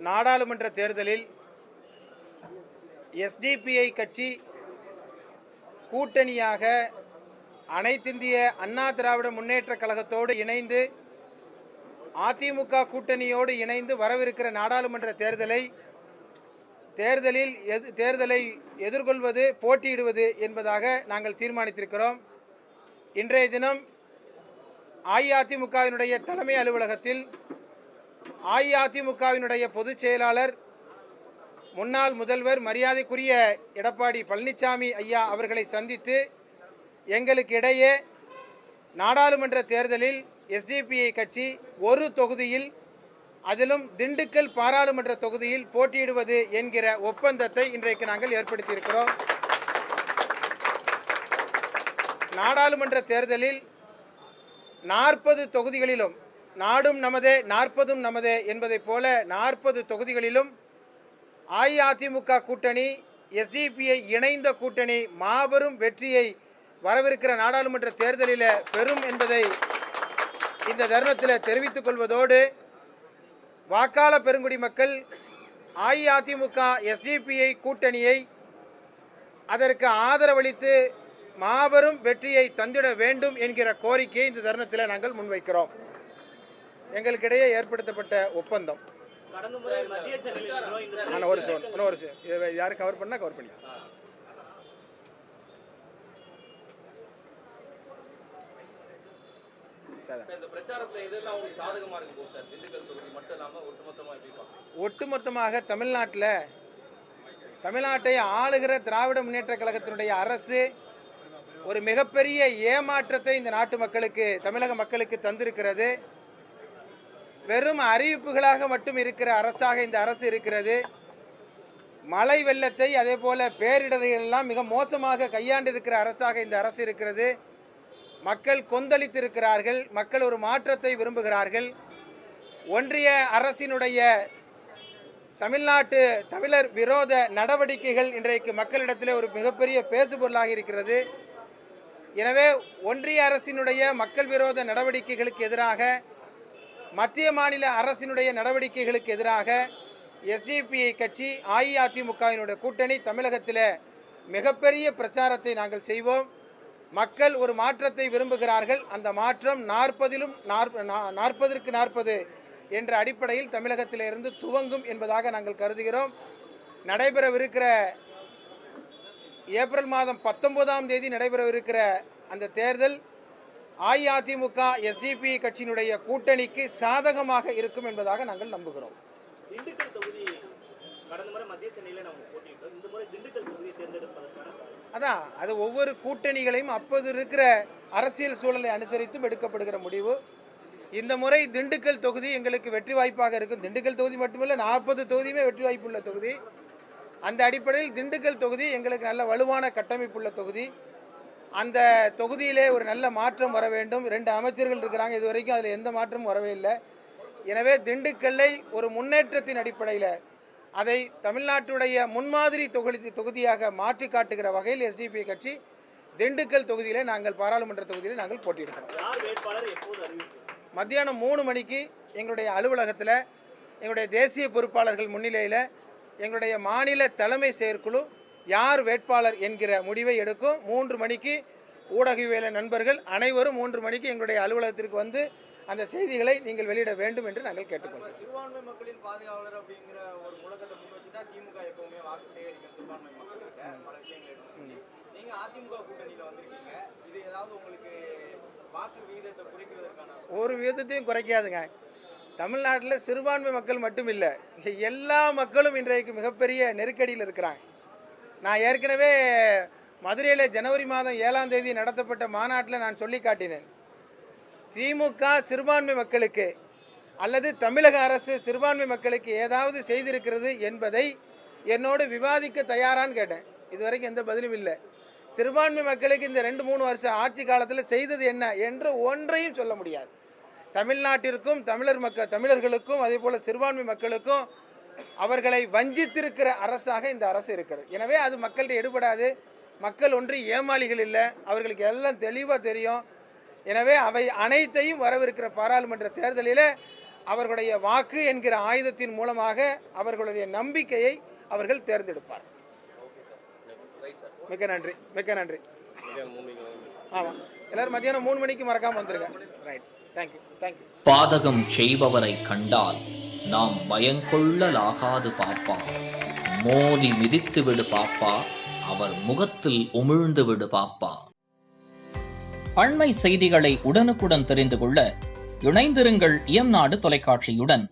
நாடாளுமன்ற தேர்தலில் எஸ்டிபிஐ கட்சி கூட்டணியாக அனைத்திந்திய அண்ணா திராவிட முன்னேற்ற கழகத்தோடு இணைந்து அதிமுக கூட்டணியோடு இணைந்து வரவிருக்கிற நாடாளுமன்ற தேர்தலை எதிர்கொள்வது, போட்டியிடுவது என்பதாக நாங்கள் தீர்மானித்திருக்கிறோம். இன்றைய தினம் அஇஅதிமுகவினுடைய தலைமை அலுவலகத்தில் அஇஅதிமுகவினுடைய பொதுச் செயலாளர், முன்னாள் முதல்வர் மரியாதைக்குரிய எடப்பாடி பழனிசாமி ஐயா அவர்களை சந்தித்து எங்களுக்கு இடையே நாடாளுமன்ற தேர்தலில் எஸ்டிபிஐ கட்சி ஒரு தொகுதியில், அதிலும் திண்டுக்கல் பாராளுமன்ற தொகுதியில் போட்டியிடுவது என்கிற ஒப்பந்தத்தை இன்றைக்கு நாங்கள் ஏற்படுத்தியிருக்கிறோம். நாடாளுமன்ற தேர்தலில் 40 தொகுதிகளிலும், நாடும் நமதே 40ம் நமதே என்பதைப் போல 40 தொகுதிகளிலும் அஇஅதிமுக கூட்டணி, எஸ்டிபிஐ இணைந்த கூட்டணி மாபெரும் வெற்றியை வரவிருக்கிற நாடாளுமன்ற தேர்தலில் பெறும் என்பதை இந்த தருணத்தில் தெரிவித்துக் கொள்வதோடு, வாக்காள பெருங்குடி மக்கள் அஇஅதிமுக எஸ்டிபிஐ கூட்டணியை அதற்கு ஆதரவளித்து மாபெரும் வெற்றியை தந்திட வேண்டும் என்கிற கோரிக்கையை இந்த தருணத்தில் நாங்கள் முன்வைக்கிறோம். எங்களுக்கிடையே ஏற்படுத்தப்பட்ட ஒப்பந்தம். யாரும் கவர் பண்ணா கவர் பண்ணி ஒட்டுமொத்தமாக தமிழ்நாட்டை ஆளுகிற திராவிட முன்னேற்ற கழகத்தினுடைய அரசு ஒரு மிகப்பெரிய ஏமாற்றத்தை இந்த நாட்டு மக்களுக்கு, தமிழக மக்களுக்கு தந்திருக்கிறது. வெறும் அறிவிப்புகளாக மட்டும் இருக்கிற அரசாக இந்த அரசு இருக்கிறது. மழை வெள்ளத்தை, அதே போல பேரிடர்கள் எல்லாம் மிக மோசமாக கையாண்டிருக்கிற அரசாக இந்த அரசு இருக்கிறது. மக்கள் கொந்தளித்திருக்கிறார்கள். மக்கள் ஒரு மாற்றத்தை விரும்புகிறார்கள். ஒன்றிய அரசினுடைய தமிழர் விரோத நடவடிக்கைகள் இன்றைக்கு மக்களிடத்தில் ஒரு மிகப்பெரிய பேசுபொருளாக இருக்கிறது. எனவே ஒன்றிய அரசினுடைய மக்கள் விரோத நடவடிக்கைகளுக்கு எதிராக, மத்திய மாநில அரசினுடைய நடவடிக்கைகளுக்கு எதிராக எஸ்டிபிஐ கட்சி, அஇஅதிமுகவினுடைய கூட்டணி தமிழகத்தில் மிகப்பெரிய பிரச்சாரத்தை நாங்கள் செய்வோம். மக்கள் ஒரு மாற்றத்தை விரும்புகிறார்கள். அந்த மாற்றம் 40ற்கு 40 என்ற அடிப்படையில் தமிழகத்திலிருந்து துவங்கும் என்பதாக நாங்கள் கருதுகிறோம். நடைபெறவிருக்கிற ஏப்ரல் மாதம் 19ஆம் தேதி நடைபெறவிருக்கிற அந்த தேர்தல் அஇஅதிமுக எஸ்டிபிஐ கட்சியினுடைய கூட்டணிக்கு சாதகமாக இருக்கும் என்பதாக நாங்கள் நம்புகிறோம். அதான், அது ஒவ்வொரு கூட்டணிகளையும் அப்போது இருக்கிற அரசியல் சூழலை அனுசரித்தும் எடுக்கப்படுகிற முடிவு. இந்த முறை திண்டுக்கல் தொகுதி எங்களுக்கு வெற்றி வாய்ப்பாக இருக்கும். திண்டுக்கல் தொகுதி மட்டுமல்ல, 40 தொகுதியுமே வெற்றி வாய்ப்புள்ள தொகுதி. அந்த அடிப்படையில் திண்டுக்கல் தொகுதி எங்களுக்கு நல்ல வலுவான கட்டமைப்புள்ள தொகுதி. அந்த தொகுதியிலே ஒரு நல்ல மாற்றம் வர வேண்டும். 2 அமைச்சர்கள் இருக்கிறாங்க, இது வரைக்கும் அதில் எந்த மாற்றமும் வரவே இல்லை. எனவே திண்டுக்கல்லை ஒரு முன்னேற்றத்தின் அடிப்படையில், அதை தமிழ்நாட்டுடைய முன்மாதிரி தொகுதியாக மாற்றி காட்டுகிற வகையில் எஸ்டிபிஐ கட்சி திண்டுக்கல் தொகுதியில் நாங்கள், பாராளுமன்ற தொகுதியில் நாங்கள் போட்டியிடுகிறோம். மத்தியானம் 3 மணிக்கு எங்களுடைய அலுவலகத்தில் எங்களுடைய தேசிய பொறுப்பாளர்கள் முன்னிலையில் எங்களுடைய மாநில தலைமை செயற்குழு யார் வேட்பாளர் என்கிற முடிவை எடுக்கும். 3 மணிக்கு ஊடகவியலாளர் நண்பர்கள் அனைவரும் 3 மணிக்கு எங்களுடைய அலுவலகத்திற்கு வந்து அந்த செய்திகளை நீங்கள் வெளியிட வேண்டும் என்று நாங்கள் கேட்டுக்கொள்கிறோம். சிறுபான்மை மக்களின் பாதுகாவலர் அப்படிங்கிற ஒரு முழக்கத்தை முன்வச்சுதான் திமுக எப்பவுமே வாக்கு சேகரிக்கும் சிறுபான்மை மக்களுக்கு பல விஷயங்கள். நீங்க அதிமுக கூட்டணியில் வந்திருக்கீங்க, இது ஏதாவது உங்களுக்கு வாக்கு விகிதத்தை குறைக்கிறதுக்கான? ஒரு விகிதத்தையும் குறைக்காதுங்க. தமிழ்நாட்டில் சிறுபான்மை மக்கள் மட்டும் இல்லை, எல்லா மக்களும் இன்றைக்கு மிகப்பெரிய நெருக்கடியில் இருக்கிறாங்க. நான் ஏற்கனவே மதுரையில் ஜனவரி மாதம் 7ஆம் தேதி நடத்தப்பட்ட மாநாட்டில் நான் சொல்லி காட்டினேன். திமுக சிறுபான்மை மக்களுக்கு அல்லது தமிழக அரசு சிறுபான்மை மக்களுக்கு ஏதாவது செய்திருக்கிறது என்பதை என்னோடு விவாதிக்க தயாரான்னு கேட்டேன். இதுவரைக்கும் எந்த பதிலும் இல்லை. சிறுபான்மை மக்களுக்கு இந்த 2-3 வருஷ ஆட்சி காலத்தில் செய்தது என்ன என்று ஒன்றையும் சொல்ல முடியாது. தமிழ்நாட்டிற்கும் தமிழர்களுக்கும் அதே போல் சிறுபான்மை மக்களுக்கும் அவர்களை வஞ்சித்திருக்கிற அரசாக இந்த அரசு இருக்கிறது. எனவே அது மக்கள்கிட்ட எடுபடாது. மக்கள் ஒன்று ஏமாளிகள் இல்லை, அவர்களுக்கு எல்லாம் தெளிவாக தெரியும். எனவே அவை அனைத்தையும் வரவிருக்கிற பாராளுமன்ற தேர்தலில் அவர்களுடைய வாக்கு என்கிற ஆயுதத்தின் மூலமாக அவர்களுடைய நம்பிக்கையை அவர்கள் தேர்ந்தெடுப்பார். மிக்க நன்றி, மிக்க நன்றி. ஆமாம், எல்லாரும் மத்தியானம் 3 மணிக்கு மறக்காம வந்துருங்க. Right, thank you, thank you. பாதகம் செய்பவரை கண்டால் நாம் பயங்கொள்ளலாகாது பாப்பா, மோதி மிதித்து விடு பாப்பா, அவர் முகத்தில் உமிழ்ந்து விடு பாப்பா. அண்மை செய்திகளை உடனுக்குடன் தெரிந்து கொள்ள இணைந்திருங்கள் இயம்நாடு தொலைக்காட்சியுடன்.